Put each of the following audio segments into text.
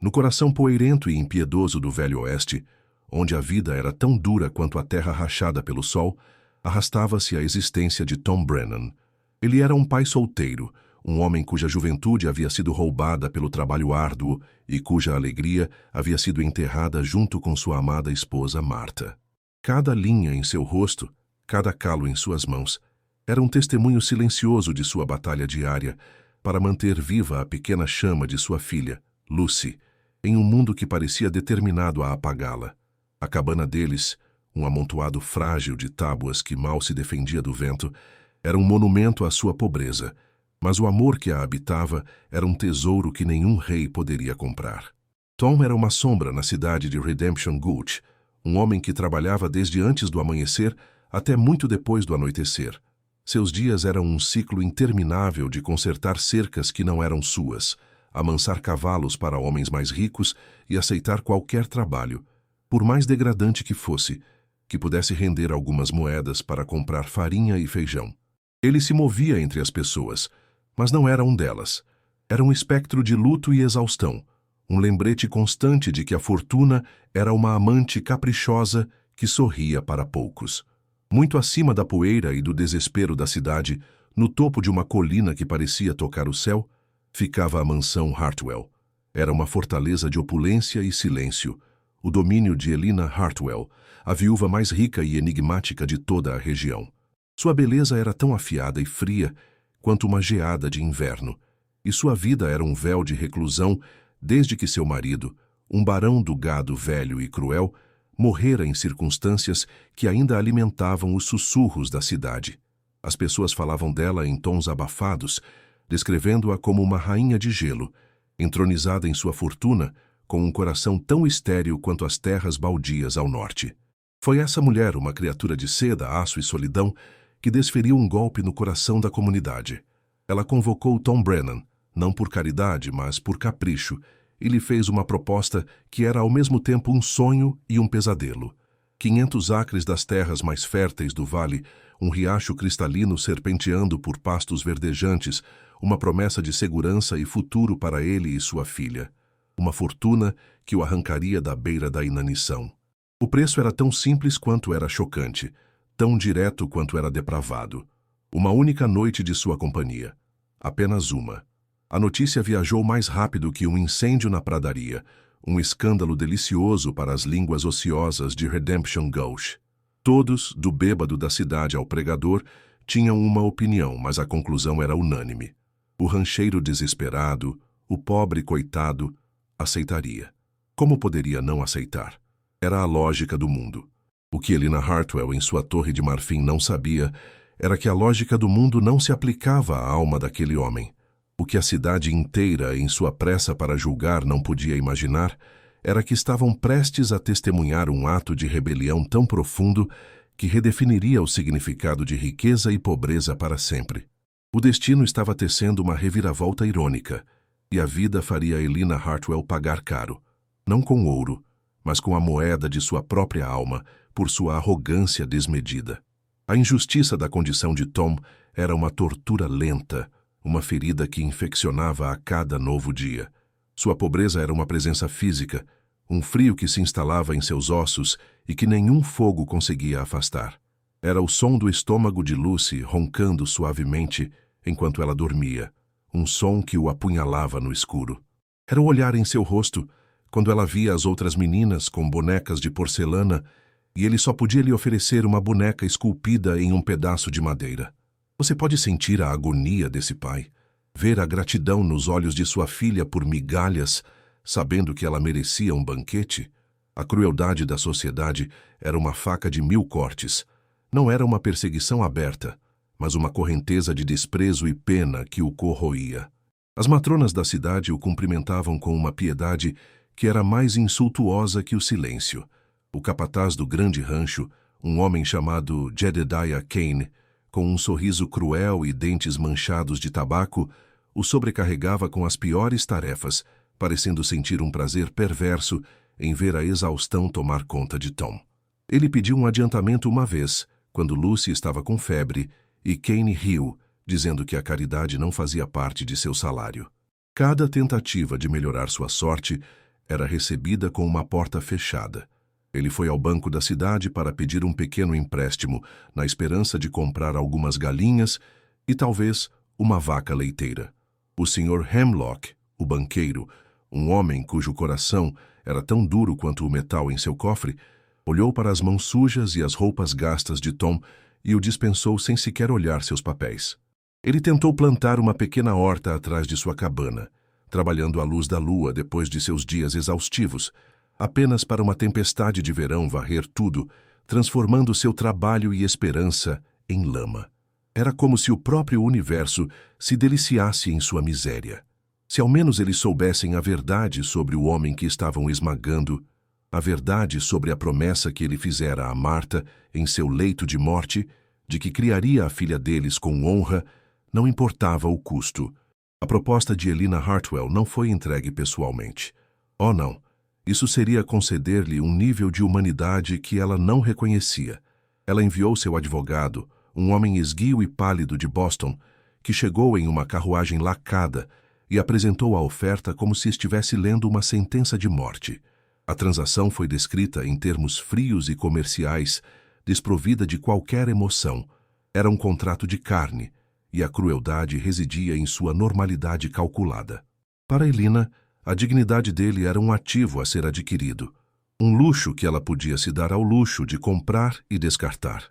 No coração poeirento e impiedoso do Velho Oeste, onde a vida era tão dura quanto a terra rachada pelo sol, arrastava-se a existência de Tom Brennan. Ele era um pai solteiro, um homem cuja juventude havia sido roubada pelo trabalho árduo e cuja alegria havia sido enterrada junto com sua amada esposa Martha. Cada linha em seu rosto, cada calo em suas mãos, era um testemunho silencioso de sua batalha diária para manter viva a pequena chama de sua filha, Lucy, em um mundo que parecia determinado a apagá-la. A cabana deles, um amontoado frágil de tábuas que mal se defendia do vento, era um monumento à sua pobreza, mas o amor que a habitava era um tesouro que nenhum rei poderia comprar. Tom era uma sombra na cidade de Redemption Gulch, um homem que trabalhava desde antes do amanhecer até muito depois do anoitecer. Seus dias eram um ciclo interminável de consertar cercas que não eram suas, amansar cavalos para homens mais ricos e aceitar qualquer trabalho, por mais degradante que fosse, que pudesse render algumas moedas para comprar farinha e feijão. Ele se movia entre as pessoas, mas não era um delas. Era um espectro de luto e exaustão, um lembrete constante de que a fortuna era uma amante caprichosa que sorria para poucos. Muito acima da poeira e do desespero da cidade, no topo de uma colina que parecia tocar o céu, ficava a mansão Hartwell. Era uma fortaleza de opulência e silêncio, o domínio de Elina Hartwell, a viúva mais rica e enigmática de toda a região. Sua beleza era tão afiada e fria quanto uma geada de inverno, e sua vida era um véu de reclusão desde que seu marido, um barão do gado velho e cruel, morrera em circunstâncias que ainda alimentavam os sussurros da cidade. As pessoas falavam dela em tons abafados, descrevendo-a como uma rainha de gelo, entronizada em sua fortuna, com um coração tão estéril quanto as terras baldias ao norte. Foi essa mulher, uma criatura de seda, aço e solidão, que desferiu um golpe no coração da comunidade. Ela convocou Tom Brennan, não por caridade, mas por capricho, e lhe fez uma proposta que era ao mesmo tempo um sonho e um pesadelo. 500 acres das terras mais férteis do vale, um riacho cristalino serpenteando por pastos verdejantes, uma promessa de segurança e futuro para ele e sua filha. Uma fortuna que o arrancaria da beira da inanição. O preço era tão simples quanto era chocante, tão direto quanto era depravado. Uma única noite de sua companhia. Apenas uma. A notícia viajou mais rápido que um incêndio na pradaria, um escândalo delicioso para as línguas ociosas de Redemption Gulch. Todos, do bêbado da cidade ao pregador, tinham uma opinião, mas a conclusão era unânime. O rancheiro desesperado, o pobre coitado, aceitaria. Como poderia não aceitar? Era a lógica do mundo. O que Elina Hartwell, em sua torre de marfim, não sabia era que a lógica do mundo não se aplicava à alma daquele homem. O que a cidade inteira, em sua pressa para julgar, não podia imaginar era que estavam prestes a testemunhar um ato de rebelião tão profundo que redefiniria o significado de riqueza e pobreza para sempre. O destino estava tecendo uma reviravolta irônica, e a vida faria Elina Hartwell pagar caro, não com ouro, mas com a moeda de sua própria alma, por sua arrogância desmedida. A injustiça da condição de Tom era uma tortura lenta, uma ferida que infeccionava a cada novo dia. Sua pobreza era uma presença física, um frio que se instalava em seus ossos e que nenhum fogo conseguia afastar. Era o som do estômago de Lucy roncando suavemente enquanto ela dormia, um som que o apunhalava no escuro. Era o olhar em seu rosto, quando ela via as outras meninas com bonecas de porcelana e ele só podia lhe oferecer uma boneca esculpida em um pedaço de madeira. Você pode sentir a agonia desse pai, ver a gratidão nos olhos de sua filha por migalhas, sabendo que ela merecia um banquete? A crueldade da sociedade era uma faca de 1000 cortes. Não era uma perseguição aberta, mas uma correnteza de desprezo e pena que o corroía. As matronas da cidade o cumprimentavam com uma piedade que era mais insultuosa que o silêncio. O capataz do grande rancho, um homem chamado Jedediah Kane, com um sorriso cruel e dentes manchados de tabaco, o sobrecarregava com as piores tarefas, parecendo sentir um prazer perverso em ver a exaustão tomar conta de Tom. Ele pediu um adiantamento uma vez, quando Lucy estava com febre, e Kane riu, dizendo que a caridade não fazia parte de seu salário. Cada tentativa de melhorar sua sorte era recebida com uma porta fechada. Ele foi ao banco da cidade para pedir um pequeno empréstimo, na esperança de comprar algumas galinhas e talvez uma vaca leiteira. O Sr. Hemlock, o banqueiro, um homem cujo coração era tão duro quanto o metal em seu cofre, olhou para as mãos sujas e as roupas gastas de Tom e o dispensou sem sequer olhar seus papéis. Ele tentou plantar uma pequena horta atrás de sua cabana, trabalhando à luz da lua depois de seus dias exaustivos, apenas para uma tempestade de verão varrer tudo, transformando seu trabalho e esperança em lama. Era como se o próprio universo se deliciasse em sua miséria. Se ao menos eles soubessem a verdade sobre o homem que estavam esmagando, a verdade sobre a promessa que ele fizera a Marta em seu leito de morte, de que criaria a filha deles com honra, não importava o custo. A proposta de Elina Hartwell não foi entregue pessoalmente. Oh, não! Isso seria conceder-lhe um nível de humanidade que ela não reconhecia. Ela enviou seu advogado, um homem esguio e pálido de Boston, que chegou em uma carruagem lacada e apresentou a oferta como se estivesse lendo uma sentença de morte. A transação foi descrita em termos frios e comerciais, desprovida de qualquer emoção. Era um contrato de carne, e a crueldade residia em sua normalidade calculada. Para Elina, a dignidade dele era um ativo a ser adquirido, um luxo que ela podia se dar ao luxo de comprar e descartar.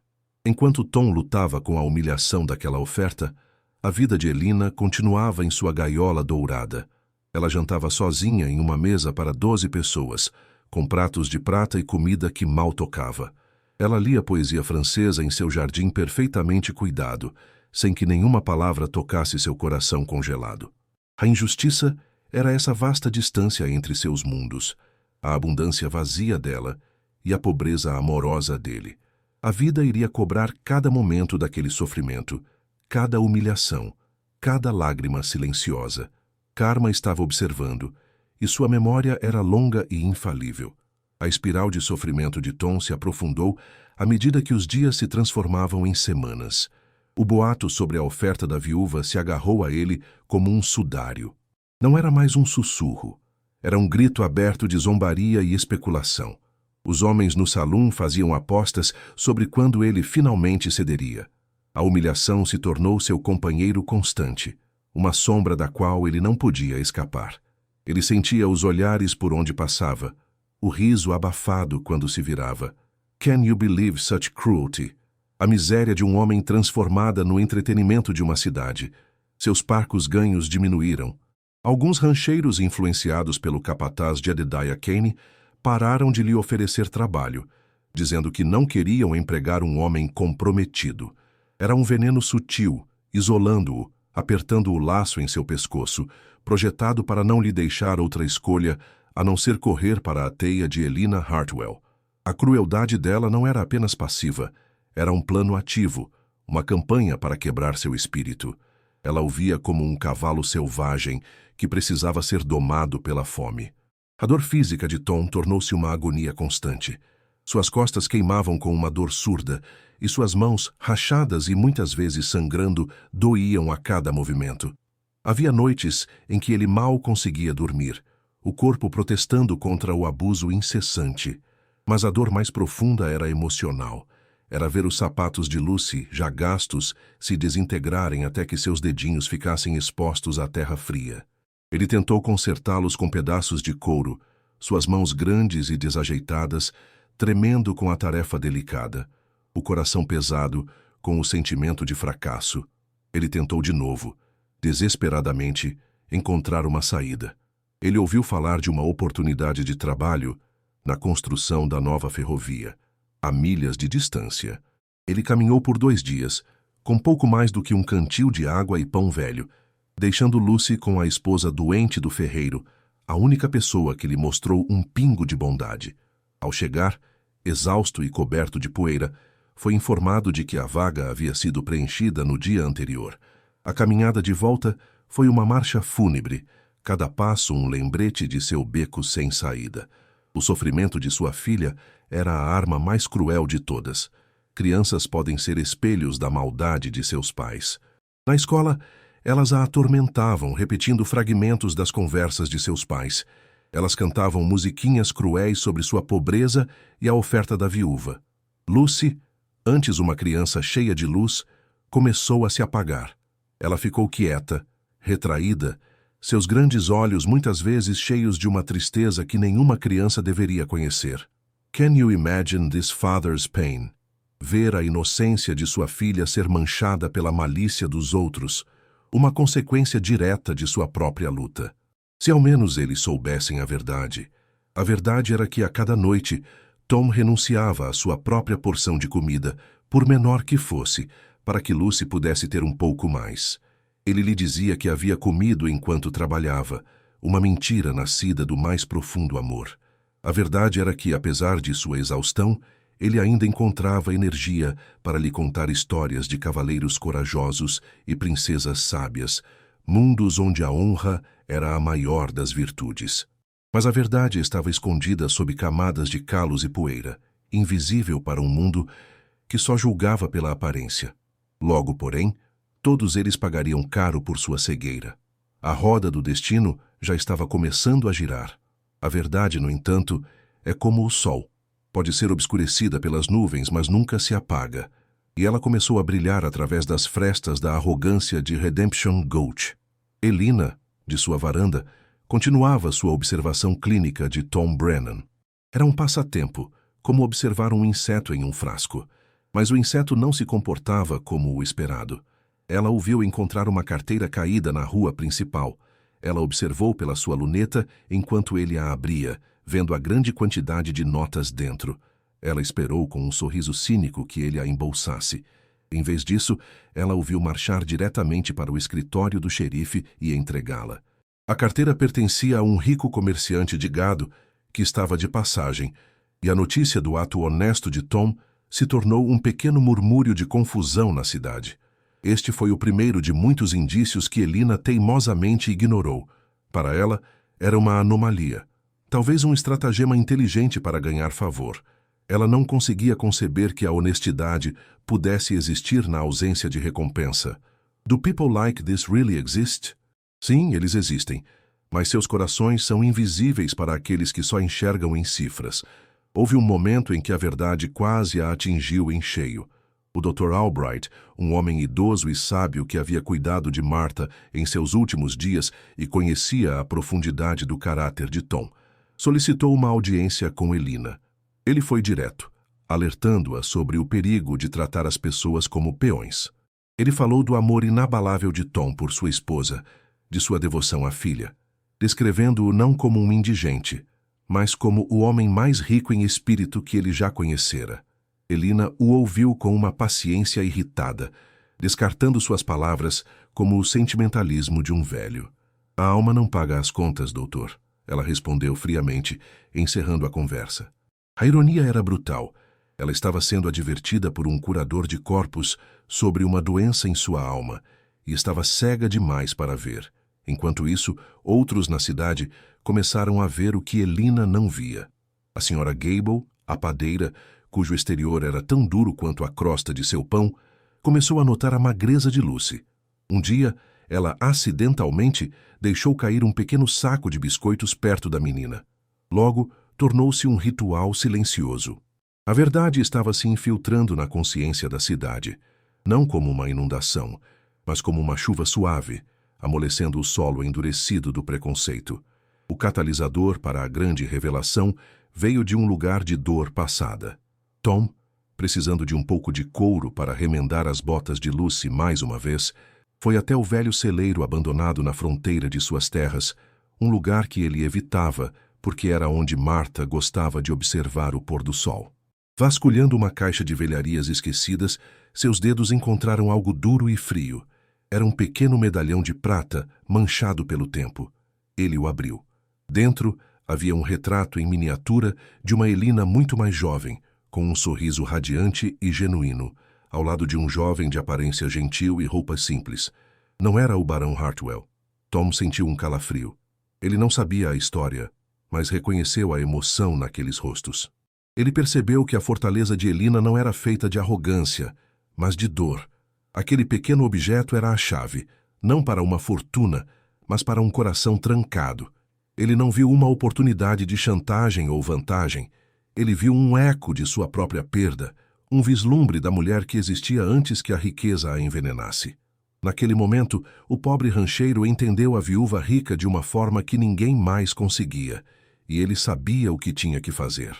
Enquanto Tom lutava com a humilhação daquela oferta, a vida de Elina continuava em sua gaiola dourada. Ela jantava sozinha em uma mesa para 12 pessoas, com pratos de prata e comida que mal tocava. Ela lia poesia francesa em seu jardim perfeitamente cuidado, sem que nenhuma palavra tocasse seu coração congelado. A injustiça era essa vasta distância entre seus mundos, a abundância vazia dela e a pobreza amorosa dele. A vida iria cobrar cada momento daquele sofrimento, cada humilhação, cada lágrima silenciosa. Karma estava observando, e sua memória era longa e infalível. A espiral de sofrimento de Tom se aprofundou à medida que os dias se transformavam em semanas. O boato sobre a oferta da viúva se agarrou a ele como um sudário. Não era mais um sussurro. Era um grito aberto de zombaria e especulação. Os homens no salão faziam apostas sobre quando ele finalmente cederia. A humilhação se tornou seu companheiro constante, uma sombra da qual ele não podia escapar. Ele sentia os olhares por onde passava, o riso abafado quando se virava. Can you believe such cruelty? A miséria de um homem transformada no entretenimento de uma cidade. Seus parcos ganhos diminuíram. Alguns rancheiros influenciados pelo capataz Jedediah Kane pararam de lhe oferecer trabalho, dizendo que não queriam empregar um homem comprometido. Era um veneno sutil, isolando-o, apertando o laço em seu pescoço, projetado para não lhe deixar outra escolha a não ser correr para a teia de Elina Hartwell. A crueldade dela não era apenas passiva, era um plano ativo, uma campanha para quebrar seu espírito. Ela o via como um cavalo selvagem que precisava ser domado pela fome. A dor física de Tom tornou-se uma agonia constante. Suas costas queimavam com uma dor surda, e suas mãos, rachadas e muitas vezes sangrando, doíam a cada movimento. Havia noites em que ele mal conseguia dormir, o corpo protestando contra o abuso incessante. Mas a dor mais profunda era emocional. Era ver os sapatos de Lucy, já gastos, se desintegrarem até que seus dedinhos ficassem expostos à terra fria. Ele tentou consertá-los com pedaços de couro, suas mãos grandes e desajeitadas, tremendo com a tarefa delicada, o coração pesado, com o sentimento de fracasso. Ele tentou de novo, desesperadamente, encontrar uma saída. Ele ouviu falar de uma oportunidade de trabalho na construção da nova ferrovia, a milhas de distância. Ele caminhou por 2 dias, com pouco mais do que um cantil de água e pão velho, deixando Lucy com a esposa doente do ferreiro, a única pessoa que lhe mostrou um pingo de bondade. Ao chegar, exausto e coberto de poeira, foi informado de que a vaga havia sido preenchida no dia anterior. A caminhada de volta foi uma marcha fúnebre, cada passo um lembrete de seu beco sem saída. O sofrimento de sua filha era a arma mais cruel de todas. Crianças podem ser espelhos da maldade de seus pais. Na escola, elas a atormentavam, repetindo fragmentos das conversas de seus pais. Elas cantavam musiquinhas cruéis sobre sua pobreza e a oferta da viúva. Lucy, antes uma criança cheia de luz, começou a se apagar. Ela ficou quieta, retraída, seus grandes olhos muitas vezes cheios de uma tristeza que nenhuma criança deveria conhecer. Can you imagine this father's pain? Ver a inocência de sua filha ser manchada pela malícia dos outros, uma consequência direta de sua própria luta. Se ao menos eles soubessem a verdade. A verdade era que a cada noite, Tom renunciava à sua própria porção de comida, por menor que fosse, para que Lucy pudesse ter um pouco mais. Ele lhe dizia que havia comido enquanto trabalhava, uma mentira nascida do mais profundo amor. A verdade era que, apesar de sua exaustão, ele ainda encontrava energia para lhe contar histórias de cavaleiros corajosos e princesas sábias, mundos onde a honra era a maior das virtudes. Mas a verdade estava escondida sob camadas de calos e poeira, invisível para um mundo que só julgava pela aparência. Logo, porém, todos eles pagariam caro por sua cegueira. A roda do destino já estava começando a girar. A verdade, no entanto, é como o sol. Pode ser obscurecida pelas nuvens, mas nunca se apaga. E ela começou a brilhar através das frestas da arrogância de Redemption Gulch. Elina, de sua varanda, continuava sua observação clínica de Tom Brennan. Era um passatempo, como observar um inseto em um frasco. Mas o inseto não se comportava como o esperado. Ela o viu encontrar uma carteira caída na rua principal. Ela observou pela sua luneta enquanto ele a abria, vendo a grande quantidade de notas dentro. Ela esperou com um sorriso cínico que ele a embolsasse. Em vez disso, ela o viu marchar diretamente para o escritório do xerife e entregá-la. A carteira pertencia a um rico comerciante de gado que estava de passagem, e a notícia do ato honesto de Tom se tornou um pequeno murmúrio de confusão na cidade. Este foi o primeiro de muitos indícios que Elina teimosamente ignorou. Para ela, era uma anomalia. Talvez um estratagema inteligente para ganhar favor. Ela não conseguia conceber que a honestidade pudesse existir na ausência de recompensa. Do people like this really exist? Sim, eles existem, mas seus corações são invisíveis para aqueles que só enxergam em cifras. Houve um momento em que a verdade quase a atingiu em cheio. O Dr. Albright, um homem idoso e sábio que havia cuidado de Martha em seus últimos dias e conhecia a profundidade do caráter de Tom, solicitou uma audiência com Elina. Ele foi direto, alertando-a sobre o perigo de tratar as pessoas como peões. Ele falou do amor inabalável de Tom por sua esposa, de sua devoção à filha, descrevendo-o não como um indigente, mas como o homem mais rico em espírito que ele já conhecera. Elina o ouviu com uma paciência irritada, descartando suas palavras como o sentimentalismo de um velho. A alma não paga as contas, doutor, ela respondeu friamente, encerrando a conversa. A ironia era brutal. Ela estava sendo advertida por um curador de corpos sobre uma doença em sua alma e estava cega demais para ver. Enquanto isso, outros na cidade começaram a ver o que Elina não via. A senhora Gable, a padeira, cujo exterior era tão duro quanto a crosta de seu pão, começou a notar a magreza de Lucy. Um dia, ela acidentalmente deixou cair um pequeno saco de biscoitos perto da menina. Logo, tornou-se um ritual silencioso. A verdade estava se infiltrando na consciência da cidade, não como uma inundação, mas como uma chuva suave, amolecendo o solo endurecido do preconceito. O catalisador para a grande revelação veio de um lugar de dor passada. Tom, precisando de um pouco de couro para remendar as botas de Lucy mais uma vez, foi até o velho celeiro abandonado na fronteira de suas terras, um lugar que ele evitava, porque era onde Martha gostava de observar o pôr do sol. Vasculhando uma caixa de velharias esquecidas, seus dedos encontraram algo duro e frio. Era um pequeno medalhão de prata, manchado pelo tempo. Ele o abriu. Dentro havia um retrato em miniatura de uma Elina muito mais jovem, com um sorriso radiante e genuíno, ao lado de um jovem de aparência gentil e roupas simples. Não era o Barão Hartwell. Tom sentiu um calafrio. Ele não sabia a história, mas reconheceu a emoção naqueles rostos. Ele percebeu que a fortaleza de Elina não era feita de arrogância, mas de dor. Aquele pequeno objeto era a chave, não para uma fortuna, mas para um coração trancado. Ele não viu uma oportunidade de chantagem ou vantagem. Ele viu um eco de sua própria perda, um vislumbre da mulher que existia antes que a riqueza a envenenasse. Naquele momento, o pobre rancheiro entendeu a viúva rica de uma forma que ninguém mais conseguia, e ele sabia o que tinha que fazer.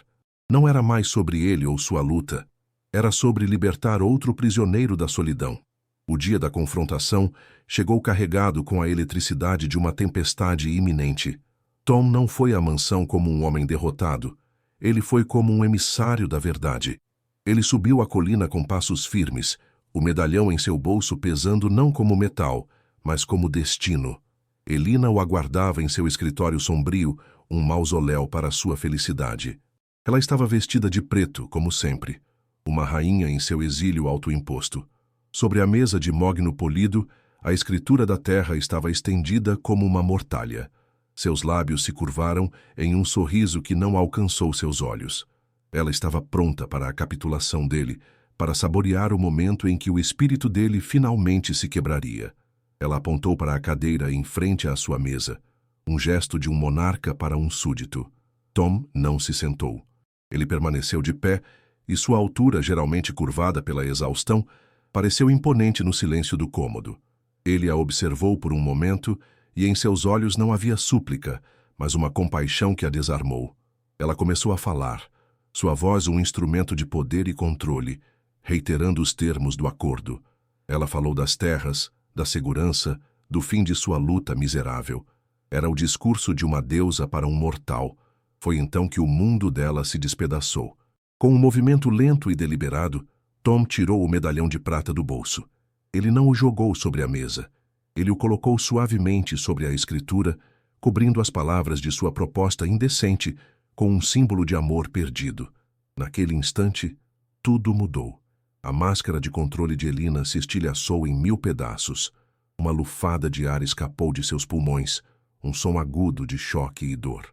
Não era mais sobre ele ou sua luta, era sobre libertar outro prisioneiro da solidão. O dia da confrontação chegou carregado com a eletricidade de uma tempestade iminente. Tom não foi à mansão como um homem derrotado. Ele foi como um emissário da verdade. Ele subiu a colina com passos firmes, o medalhão em seu bolso pesando não como metal, mas como destino. Elina o aguardava em seu escritório sombrio, um mausoléu para sua felicidade. Ela estava vestida de preto, como sempre, uma rainha em seu exílio autoimposto. Sobre a mesa de mogno polido, a escritura da terra estava estendida como uma mortalha. Seus lábios se curvaram em um sorriso que não alcançou seus olhos. Ela estava pronta para a capitulação dele, para saborear o momento em que o espírito dele finalmente se quebraria. Ela apontou para a cadeira em frente à sua mesa, um gesto de um monarca para um súdito. Tom não se sentou. Ele permaneceu de pé, e sua altura, geralmente curvada pela exaustão, pareceu imponente no silêncio do cômodo. Ele a observou por um momento, e em seus olhos não havia súplica, mas uma compaixão que a desarmou. Ela começou a falar, sua voz um instrumento de poder e controle, reiterando os termos do acordo. Ela falou das terras, da segurança, do fim de sua luta miserável. Era o discurso de uma deusa para um mortal. Foi então que o mundo dela se despedaçou. Com um movimento lento e deliberado, Tom tirou o medalhão de prata do bolso. Ele não o jogou sobre a mesa. Ele o colocou suavemente sobre a escritura, cobrindo as palavras de sua proposta indecente com um símbolo de amor perdido. Naquele instante, tudo mudou. A máscara de controle de Elina se estilhaçou em 1000 pedaços. Uma lufada de ar escapou de seus pulmões, um som agudo de choque e dor.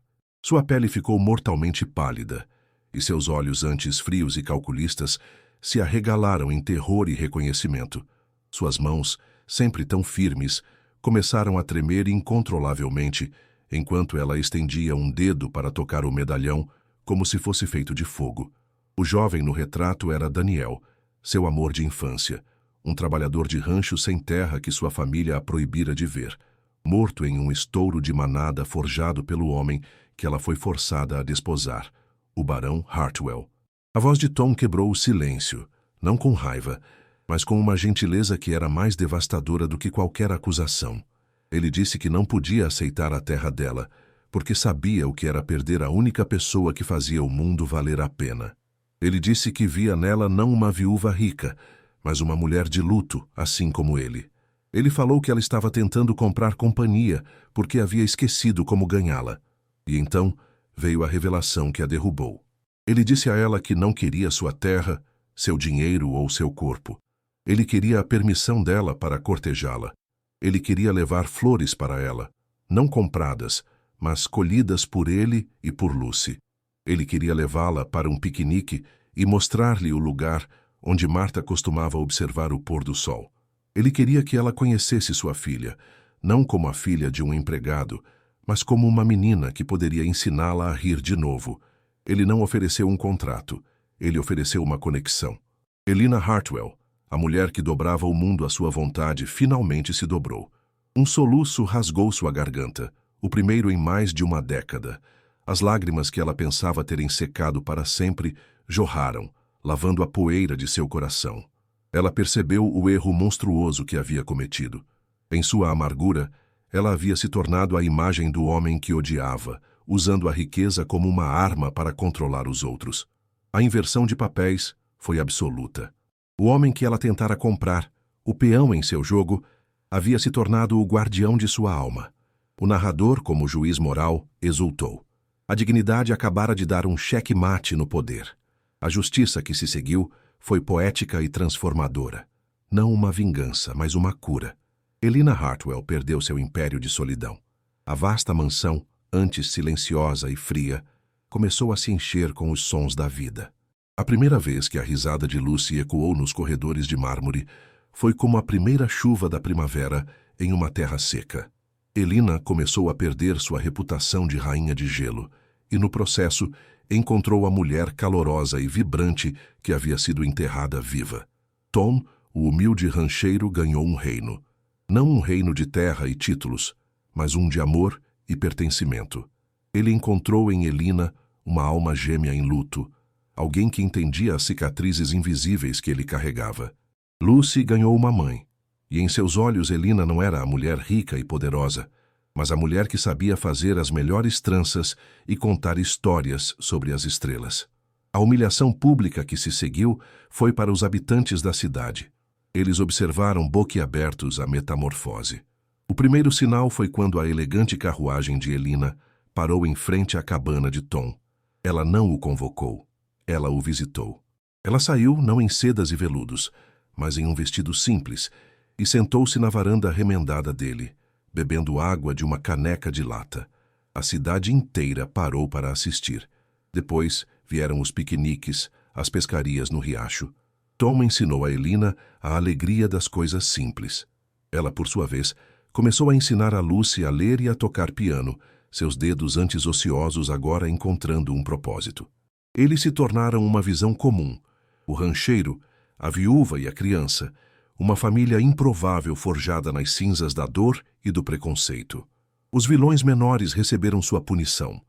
Sua pele ficou mortalmente pálida, e seus olhos, antes frios e calculistas, se arregalaram em terror e reconhecimento. Suas mãos, sempre tão firmes, começaram a tremer incontrolavelmente, enquanto ela estendia um dedo para tocar o medalhão, como se fosse feito de fogo. O jovem no retrato era Daniel, seu amor de infância, um trabalhador de rancho sem terra que sua família a proibira de ver, morto em um estouro de manada forjado pelo homem que ela foi forçada a desposar, o barão Hartwell. A voz de Tom quebrou o silêncio, não com raiva, mas com uma gentileza que era mais devastadora do que qualquer acusação. Ele disse que não podia aceitar a terra dela, porque sabia o que era perder a única pessoa que fazia o mundo valer a pena. Ele disse que via nela não uma viúva rica, mas uma mulher de luto, assim como ele. Ele falou que ela estava tentando comprar companhia, porque havia esquecido como ganhá-la. E então veio a revelação que a derrubou. Ele disse a ela que não queria sua terra, seu dinheiro ou seu corpo. Ele queria a permissão dela para cortejá-la. Ele queria levar flores para ela, não compradas, mas colhidas por ele e por Lucy. Ele queria levá-la para um piquenique e mostrar-lhe o lugar onde Marta costumava observar o pôr do sol. Ele queria que ela conhecesse sua filha, não como a filha de um empregado, mas como uma menina que poderia ensiná-la a rir de novo. Ele não ofereceu um contrato, ele ofereceu uma conexão. Elina Hartwell, a mulher que dobrava o mundo à sua vontade, finalmente se dobrou. Um soluço rasgou sua garganta, o primeiro em mais de uma década. As lágrimas que ela pensava terem secado para sempre jorraram, lavando a poeira de seu coração. Ela percebeu o erro monstruoso que havia cometido. Em sua amargura, ela havia se tornado a imagem do homem que odiava, usando a riqueza como uma arma para controlar os outros. A inversão de papéis foi absoluta. O homem que ela tentara comprar, o peão em seu jogo, havia se tornado o guardião de sua alma. O narrador, como juiz moral, exultou. A dignidade acabara de dar um cheque-mate no poder. A justiça que se seguiu foi poética e transformadora. Não uma vingança, mas uma cura. Elina Hartwell perdeu seu império de solidão. A vasta mansão, antes silenciosa e fria, começou a se encher com os sons da vida. A primeira vez que a risada de Lucy ecoou nos corredores de mármore foi como a primeira chuva da primavera em uma terra seca. Elina começou a perder sua reputação de rainha de gelo e, no processo, encontrou a mulher calorosa e vibrante que havia sido enterrada viva. Tom, o humilde rancheiro, ganhou um reino. Não um reino de terra e títulos, mas um de amor e pertencimento. Ele encontrou em Elina uma alma gêmea em luto, alguém que entendia as cicatrizes invisíveis que ele carregava. Lucy ganhou uma mãe, e em seus olhos Elina não era a mulher rica e poderosa, mas a mulher que sabia fazer as melhores tranças e contar histórias sobre as estrelas. A humilhação pública que se seguiu foi para os habitantes da cidade. Eles observaram boquiabertos a metamorfose. O primeiro sinal foi quando a elegante carruagem de Elina parou em frente à cabana de Tom. Ela não o convocou. Ela o visitou. Ela saiu não em sedas e veludos, mas em um vestido simples, e sentou-se na varanda remendada dele, bebendo água de uma caneca de lata. A cidade inteira parou para assistir. Depois vieram os piqueniques, as pescarias no riacho. Tom ensinou a Elina a alegria das coisas simples. Ela, por sua vez, começou a ensinar a Lucy a ler e a tocar piano, seus dedos antes ociosos agora encontrando um propósito. Eles se tornaram uma visão comum. O rancheiro, a viúva e a criança, uma família improvável forjada nas cinzas da dor e do preconceito. Os vilões menores receberam sua punição.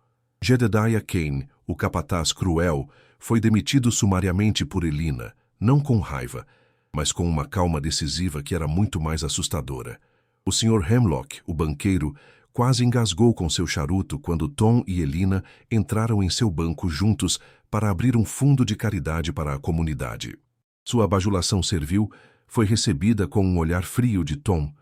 Jedediah Kane, o capataz cruel, foi demitido sumariamente por Elina, não com raiva, mas com uma calma decisiva que era muito mais assustadora. O Sr. Hemlock, o banqueiro, quase engasgou com seu charuto quando Tom e Elina entraram em seu banco juntos para abrir um fundo de caridade para a comunidade. Sua bajulação servil foi recebida com um olhar frio de Tom,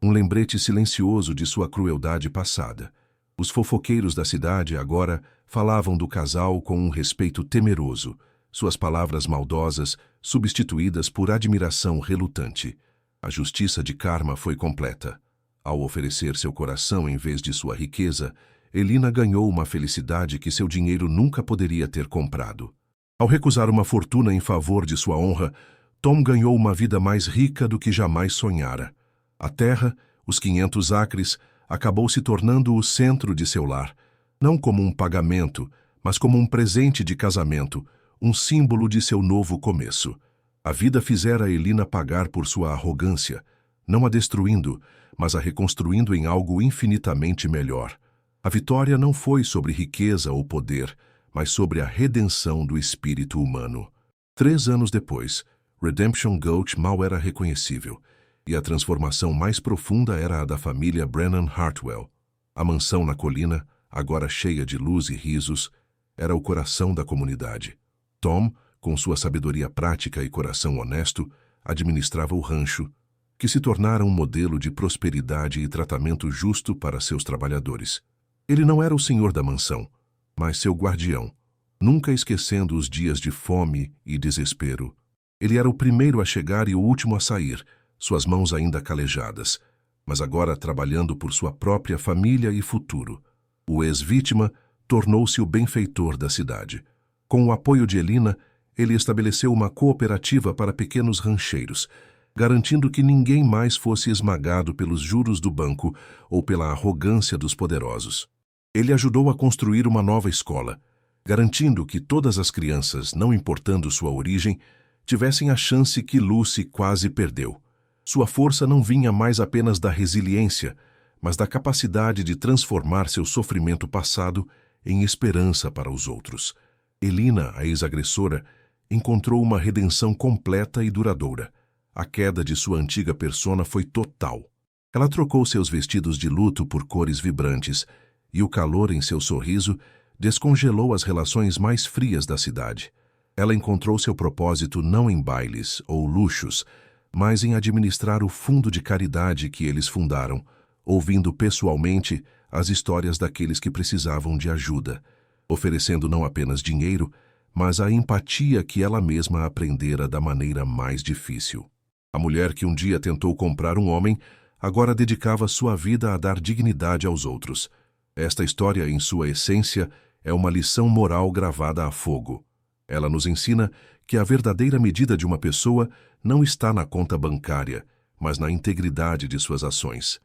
um lembrete silencioso de sua crueldade passada. Os fofoqueiros da cidade agora falavam do casal com um respeito temeroso, suas palavras maldosas substituídas por admiração relutante. A justiça de Karma foi completa. Ao oferecer seu coração em vez de sua riqueza, Elina ganhou uma felicidade que seu dinheiro nunca poderia ter comprado. Ao recusar uma fortuna em favor de sua honra, Tom ganhou uma vida mais rica do que jamais sonhara. A terra, os 500 acres, acabou se tornando o centro de seu lar, não como um pagamento, mas como um presente de casamento, um símbolo de seu novo começo. A vida fizera Elina pagar por sua arrogância, não a destruindo, mas a reconstruindo em algo infinitamente melhor. A vitória não foi sobre riqueza ou poder, mas sobre a redenção do espírito humano. 3 anos depois, Redemption Gulch mal era reconhecível, e a transformação mais profunda era a da família Brennan Hartwell. A mansão na colina, agora cheia de luz e risos, era o coração da comunidade. Tom, com sua sabedoria prática e coração honesto, administrava o rancho, que se tornara um modelo de prosperidade e tratamento justo para seus trabalhadores. Ele não era o senhor da mansão, mas seu guardião, nunca esquecendo os dias de fome e desespero. Ele era o primeiro a chegar e o último a sair, suas mãos ainda calejadas, mas agora trabalhando por sua própria família e futuro. O ex-vítima tornou-se o benfeitor da cidade. Com o apoio de Elina, ele estabeleceu uma cooperativa para pequenos rancheiros, garantindo que ninguém mais fosse esmagado pelos juros do banco ou pela arrogância dos poderosos. Ele ajudou a construir uma nova escola, garantindo que todas as crianças, não importando sua origem, tivessem a chance que Lucy quase perdeu. Sua força não vinha mais apenas da resiliência, mas da capacidade de transformar seu sofrimento passado em esperança para os outros. Elina, a ex-agressora, encontrou uma redenção completa e duradoura. A queda de sua antiga persona foi total. Ela trocou seus vestidos de luto por cores vibrantes, e o calor em seu sorriso descongelou as relações mais frias da cidade. Ela encontrou seu propósito não em bailes ou luxos, mas em administrar o fundo de caridade que eles fundaram, ouvindo pessoalmente as histórias daqueles que precisavam de ajuda, oferecendo não apenas dinheiro, mas a empatia que ela mesma aprendera da maneira mais difícil. A mulher que um dia tentou comprar um homem, agora dedicava sua vida a dar dignidade aos outros. Esta história, em sua essência, é uma lição moral gravada a fogo. Ela nos ensina que a verdadeira medida de uma pessoa não está na conta bancária, mas na integridade de suas ações.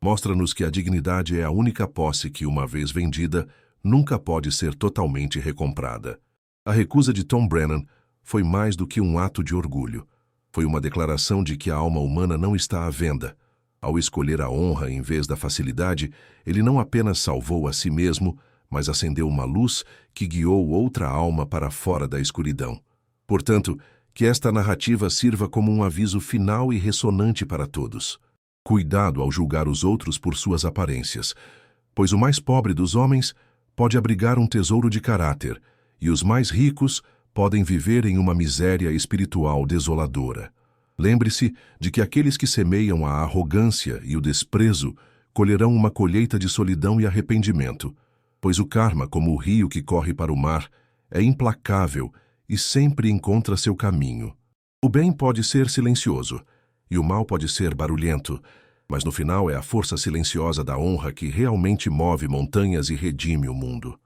Mostra-nos que a dignidade é a única posse que, uma vez vendida, nunca pode ser totalmente recomprada. A recusa de Tom Brennan foi mais do que um ato de orgulho. Foi uma declaração de que a alma humana não está à venda. Ao escolher a honra em vez da facilidade, ele não apenas salvou a si mesmo, mas acendeu uma luz que guiou outra alma para fora da escuridão. Portanto, que esta narrativa sirva como um aviso final e ressonante para todos. Cuidado ao julgar os outros por suas aparências, pois o mais pobre dos homens pode abrigar um tesouro de caráter, e os mais ricos podem viver em uma miséria espiritual desoladora. Lembre-se de que aqueles que semeiam a arrogância e o desprezo colherão uma colheita de solidão e arrependimento, pois o karma, como o rio que corre para o mar, é implacável e sempre encontra seu caminho. O bem pode ser silencioso, e o mal pode ser barulhento, mas no final é a força silenciosa da honra que realmente move montanhas e redime o mundo.